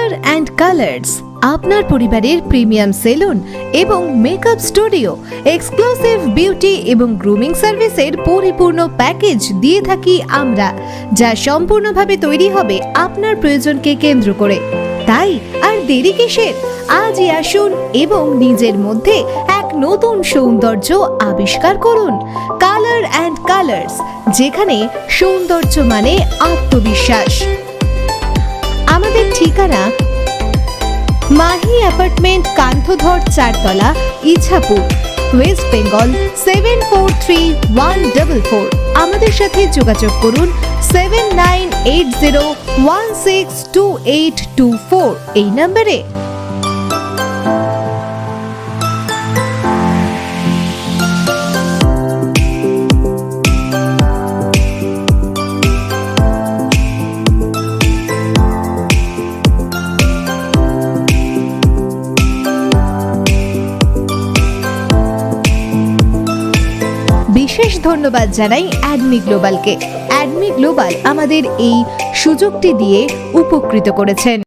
Colour and colours আপনার পরিবারের premium salon এবং মেকআপ স্টুডিও, এক্সক্লুসিভ বিউটি এবং গ্রুমিং সার্ভিসের পরিপূর্ণ প্যাকেজ দিয়ে থাকি আমরা, যা সম্পূর্ণভাবে তৈরি হবে আপনার প্রয়োজনকে কেন্দ্র করে। তাই আর দেরি কিসের? আজই আসুন এবং নিজের মধ্যে এক নতুন সৌন্দর্য আবিষ্কার করুন। কালার অ্যান্ড কালার্স, যেখানে সৌন্দর্য মানে আত্মবিশ্বাস। আমাদের ঠিকানা মাহি অ্যাপার্টমেন্ট, কান্থধর, 4 তলা, ইছাপুর, ওয়েস্ট বেঙ্গল 743144। আমাদের সাথে যোগাযোগ করুন 7980162824 এই নম্বরে। বিশেষ ধন্যবাদ জানাই অ্যাডমি গ্লোবালকে। অ্যাডমি গ্লোবাল আমাদের এই সুযোগটি দিয়ে উপকৃত করেছেন।